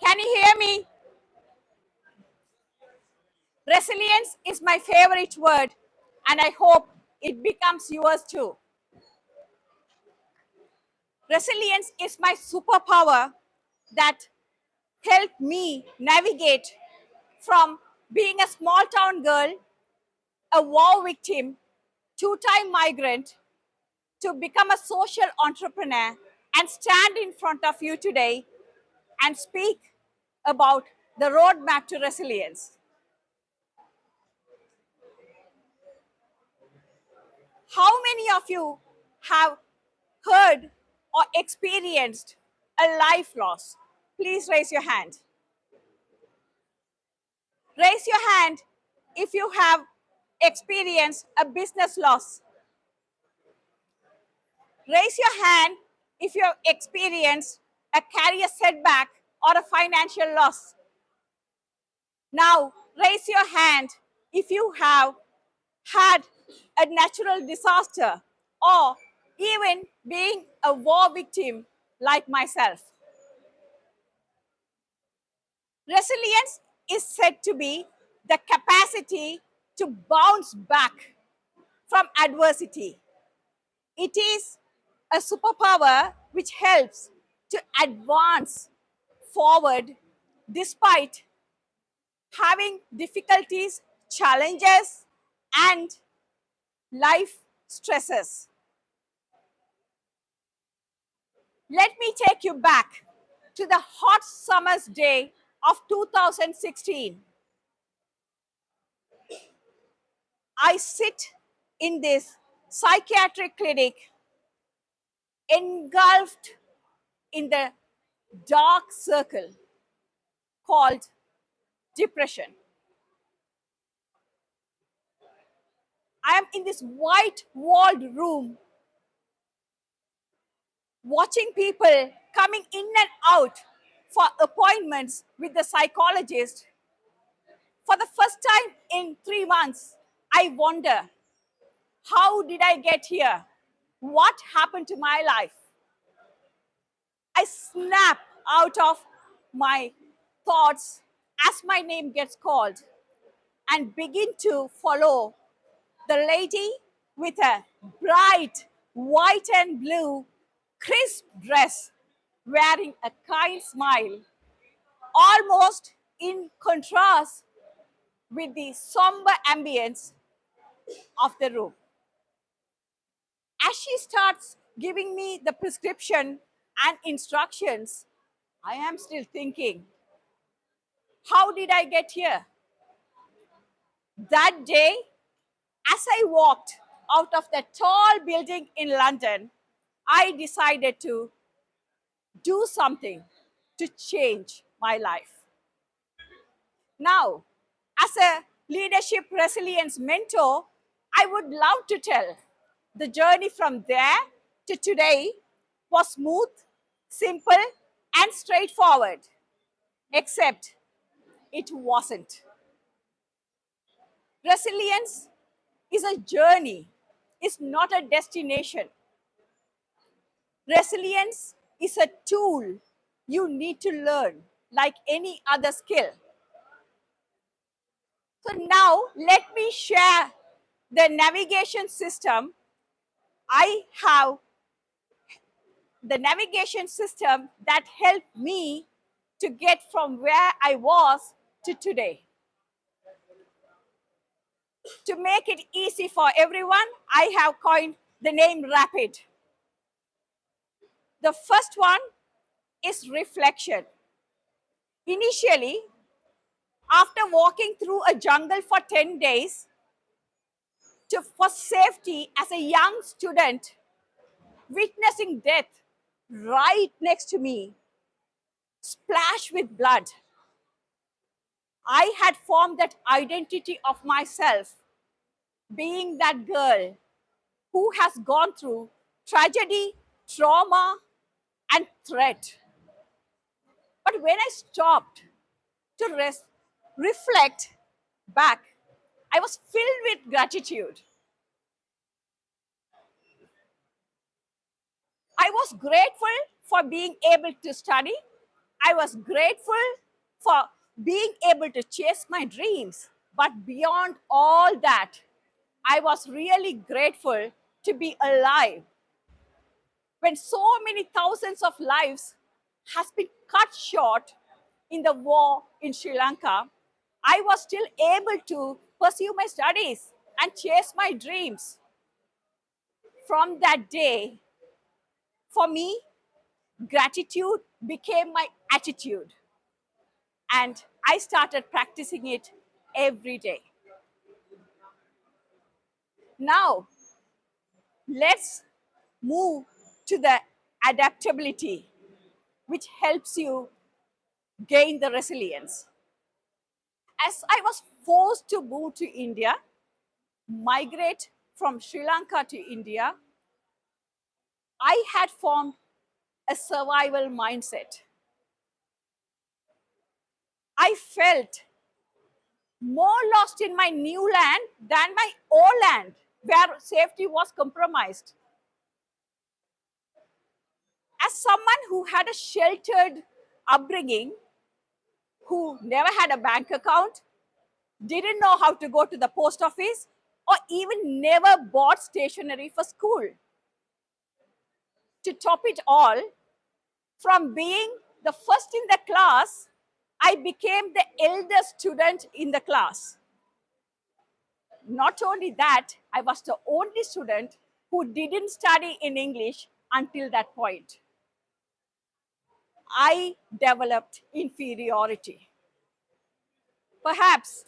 Can you hear me? Resilience is my favorite word, and I hope it becomes yours too. Resilience is my superpower that helped me navigate from being a small town girl, a war victim, two-time migrant, to become a social entrepreneur and stand in front of you today and speak about the roadmap to resilience. How many of you have heard or experienced a life loss? Please raise your hand. Raise your hand if you have experienced a business loss. Raise your hand if you have experienced a career setback or a financial loss. Now, raise your hand if you have had a natural disaster or even being a war victim like myself. Resilience is said to be the capacity to bounce back from adversity. It is a superpower which helps to advance forward despite having difficulties, challenges, and life stresses. Let me take you back to the hot summer's day of 2016. I sit in this psychiatric clinic engulfed in the dark circle called depression. I am in this white walled room watching people coming in and out for appointments with the psychologist. For the first time in 3 months, I wonder, how did I get here? What happened to my life? I snap out of my thoughts as my name gets called and begin to follow the lady with a bright white and blue crisp dress, wearing a kind smile, almost in contrast with the somber ambience of the room. As she starts giving me the prescription and instructions, I am still thinking, how did I get here? That day, as I walked out of the tall building in London, I decided to do something to change my life. Now, as a leadership resilience mentor, I would love to tell the journey from there to today was smooth, simple, and straightforward, except it wasn't. Resilience is a journey, it's not a destination. Resilience is a tool you need to learn like any other skill. So now let me share the navigation system. I have the navigation system that helped me to get from where I was to today. To make it easy for everyone, I have coined the name Rapid. The first one is reflection. Initially, after walking through a jungle for 10 days for safety as a young student, witnessing death right next to me, splashed with blood, I had formed that identity of myself, being that girl who has gone through tragedy, trauma, and threat. But when I stopped to reflect back, I was filled with gratitude. I was grateful for being able to study. I was grateful for being able to chase my dreams. But beyond all that, I was really grateful to be alive. When so many thousands of lives has been cut short in the war in Sri Lanka, I was still able to pursue my studies and chase my dreams. From that day, for me, gratitude became my attitude, and I started practicing it every day. Now, let's move to the adaptability, which helps you gain the resilience. As I was forced to move to India, migrate from Sri Lanka to India, I had formed a survival mindset. I felt more lost in my new land than my old land, where safety was compromised. As someone who had a sheltered upbringing, who never had a bank account, didn't know how to go to the post office, or even never bought stationery for school. To top it all, from being the first in the class, I became the eldest student in the class. Not only that, I was the only student who didn't study in English until that point. I developed inferiority. Perhaps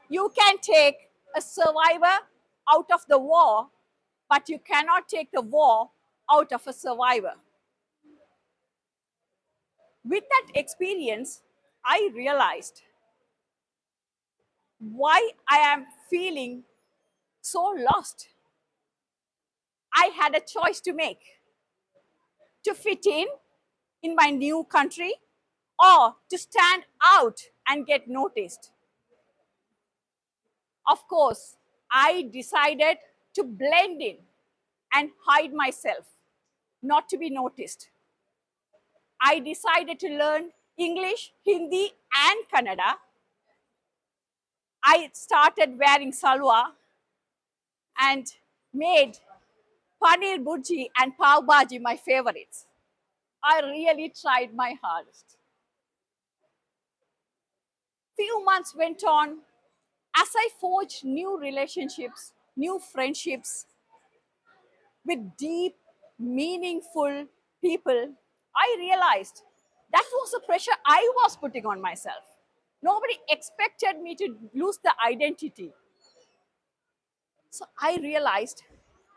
you can take a survivor out of the war, but you cannot take the war out of a survivor. With that experience, I realized why I am feeling so lost. I had a choice to make, to fit in my new country, or to stand out and get noticed. Of course, I decided to blend in and hide myself, not to be noticed. I decided to learn English, Hindi, and Kannada. I started wearing salwar and made paneer burji and pav bhaji my favorites. I really tried my hardest. Few months went on as I forged new relationships, new friendships with deep, meaningful people. I realized that was the pressure I was putting on myself. Nobody expected me to lose the identity. So I realized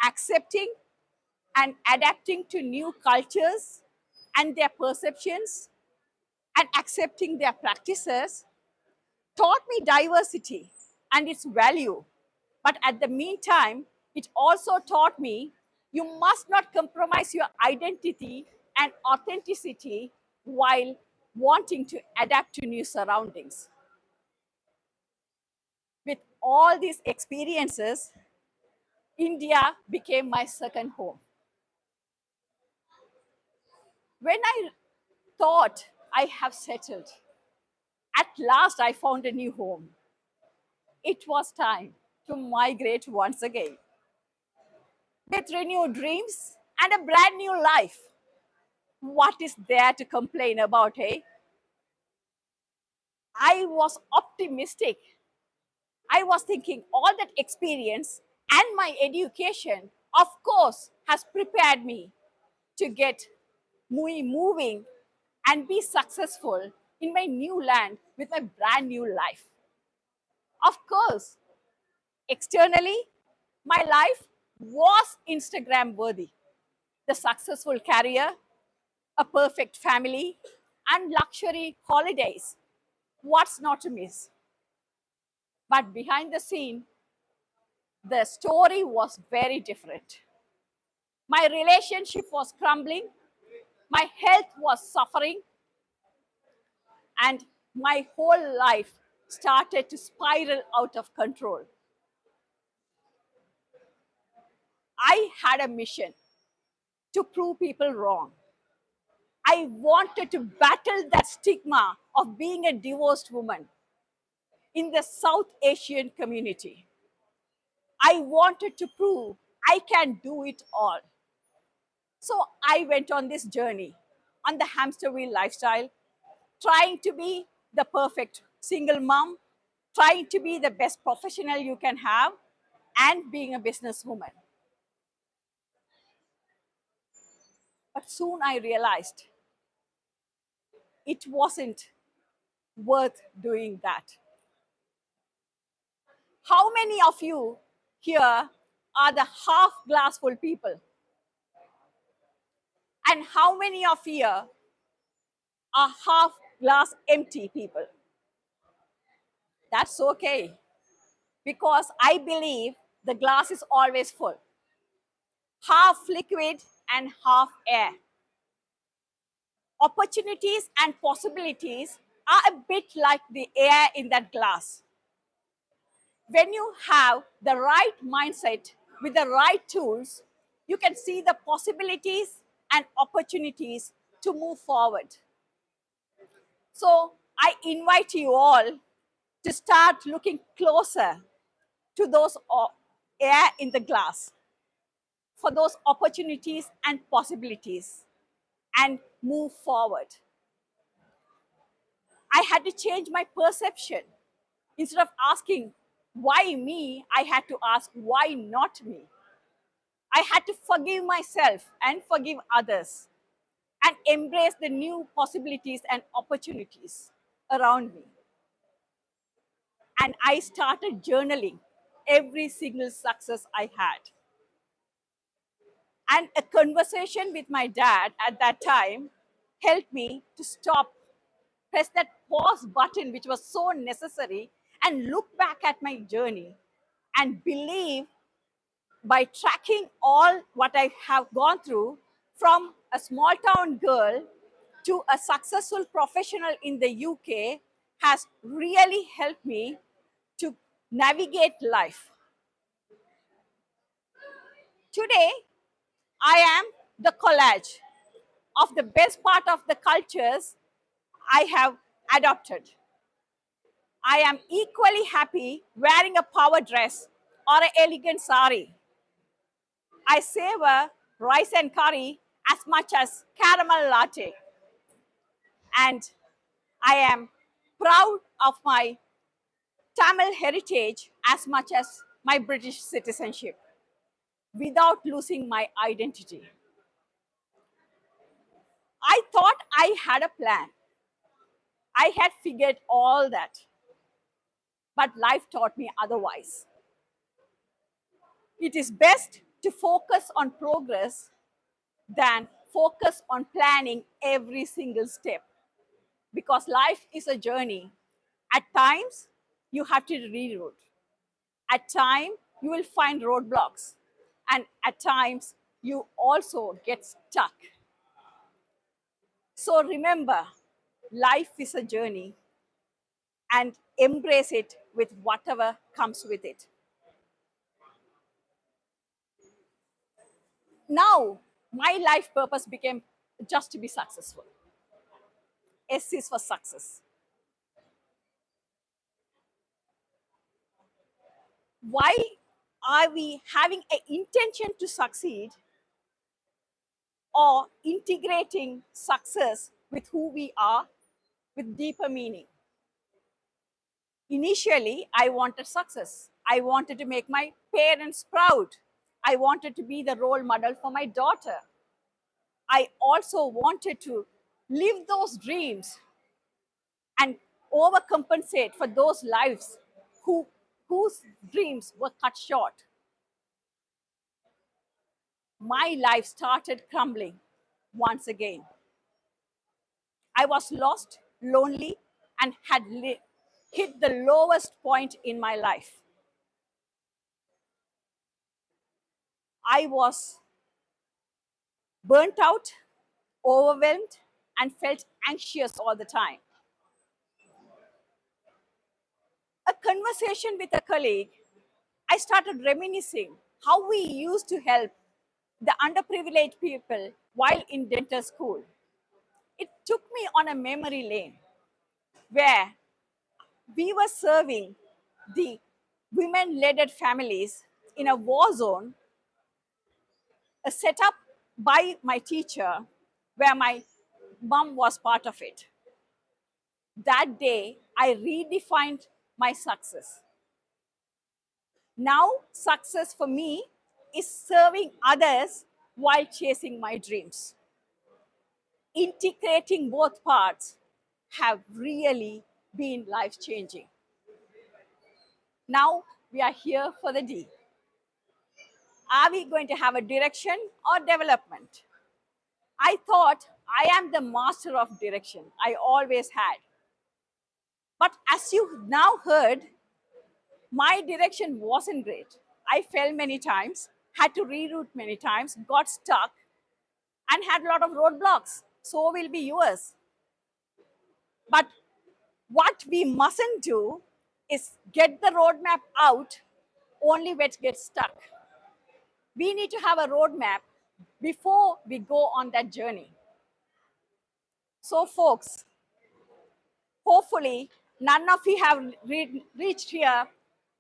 accepting and adapting to new cultures and their perceptions and accepting their practices taught me diversity and its value. But at the meantime, it also taught me you must not compromise your identity and authenticity while wanting to adapt to new surroundings. With all these experiences, India became my second home. When I thought I have settled, at last I found a new home. It was time to migrate once again. With renewed dreams and a brand new life, what is there to complain about, hey? I was optimistic. I was thinking all that experience and my education, of course, has prepared me to get moving and be successful in my new land with my brand new life. Of course, externally, my life was Instagram worthy. The successful career, a perfect family, and luxury holidays. What's not to miss? But behind the scene, the story was very different. My relationship was crumbling, my health was suffering, and my whole life started to spiral out of control. I had a mission to prove people wrong. I wanted to battle that stigma of being a divorced woman in the South Asian community. I wanted to prove I can do it all. So I went on this journey on the hamster wheel lifestyle, trying to be the perfect single mom, trying to be the best professional you can have, and being a businesswoman. But soon I realized it wasn't worth doing that. How many of you here are the half glass full people? And how many of you are half glass empty people? That's okay, because I believe the glass is always full, half liquid and half air. Opportunities and possibilities are a bit like the air in that glass. When you have the right mindset with the right tools, you can see the possibilities and opportunities to move forward. So I invite you all to start looking closer to those air in the glass, for those opportunities and possibilities, and move forward. I had to change my perception. Instead of asking, why me, I had to ask, why not me? I had to forgive myself and forgive others and embrace the new possibilities and opportunities around me. And I started journaling every single success I had. And a conversation with my dad at that time helped me to stop, press that pause button, which was so necessary, and look back at my journey and believe, by tracking all what I have gone through, from a small town girl to a successful professional in the UK, has really helped me to navigate life. Today, I am the collage of the best part of the cultures I have adopted. I am equally happy wearing a power dress or an elegant sari. I savor rice and curry as much as caramel latte. And I am proud of my Tamil heritage as much as my British citizenship, without losing my identity. I thought I had a plan. I had figured all that. But life taught me otherwise. It is best to focus on progress than focus on planning every single step, because life is a journey. At times, you have to reroute. At times, you will find roadblocks. And at times, you also get stuck. So remember, life is a journey, and embrace it with whatever comes with it. Now, my life purpose became just to be successful. S is for success. Why are we having an intention to succeed, or integrating success with who we are with deeper meaning? Initially, I wanted success. I wanted to make my parents proud. I wanted to be the role model for my daughter. I also wanted to live those dreams and overcompensate for those lives whose dreams were cut short. My life started crumbling once again. I was lost, lonely, and had hit the lowest point in my life. I was burnt out, overwhelmed, and felt anxious all the time. A conversation with a colleague, I started reminiscing how we used to help the underprivileged people while in dental school. It took me on a memory lane where we were serving the women-led families in a war zone, a setup by my teacher where my mom was part of it. That day, I redefined my success. Now, success for me is serving others while chasing my dreams. Integrating both parts have really been life changing. Now, we are here for the D. Are we going to have a direction or development? I thought I am the master of direction. I always had. But as you now heard, my direction wasn't great. I fell many times, had to reroute many times, got stuck, and had a lot of roadblocks. So will be yours. But what we mustn't do is get the roadmap out only when it gets stuck. We need to have a roadmap before we go on that journey. So, folks, hopefully, none of you have reached here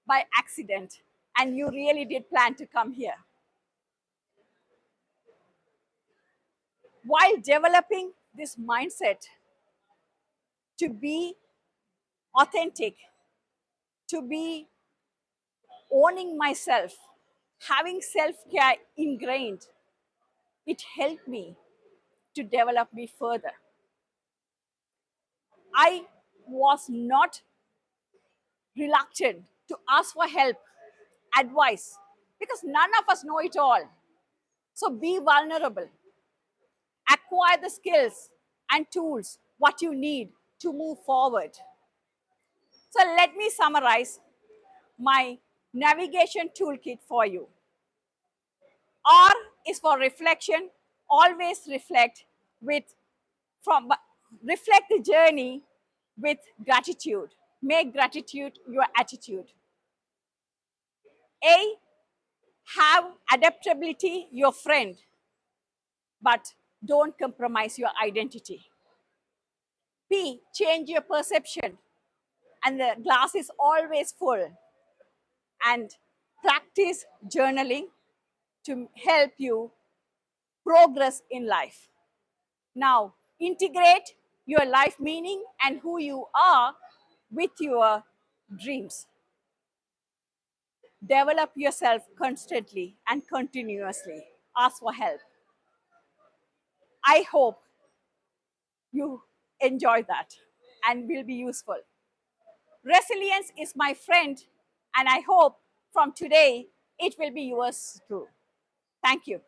by accident and you really did plan to come here. While developing this mindset to be authentic, to be owning myself, having self-care ingrained, it helped me to develop me further. I was not reluctant to ask for help, advice, because none of us know it all. So be vulnerable, acquire the skills and tools what you need to move forward. So let me summarize my navigation toolkit for you. R is for reflection. Always reflect reflect the journey with gratitude. Make gratitude your attitude. A, have adaptability your friend, but don't compromise your identity. P, change your perception, and the glass is always full. And practice journaling to help you progress in life. Now, integrate your life meaning and who you are with your dreams. Develop yourself constantly and continuously. Ask for help. I hope you enjoy that and will be useful. Resilience is my friend, and I hope from today it will be yours too. Thank you.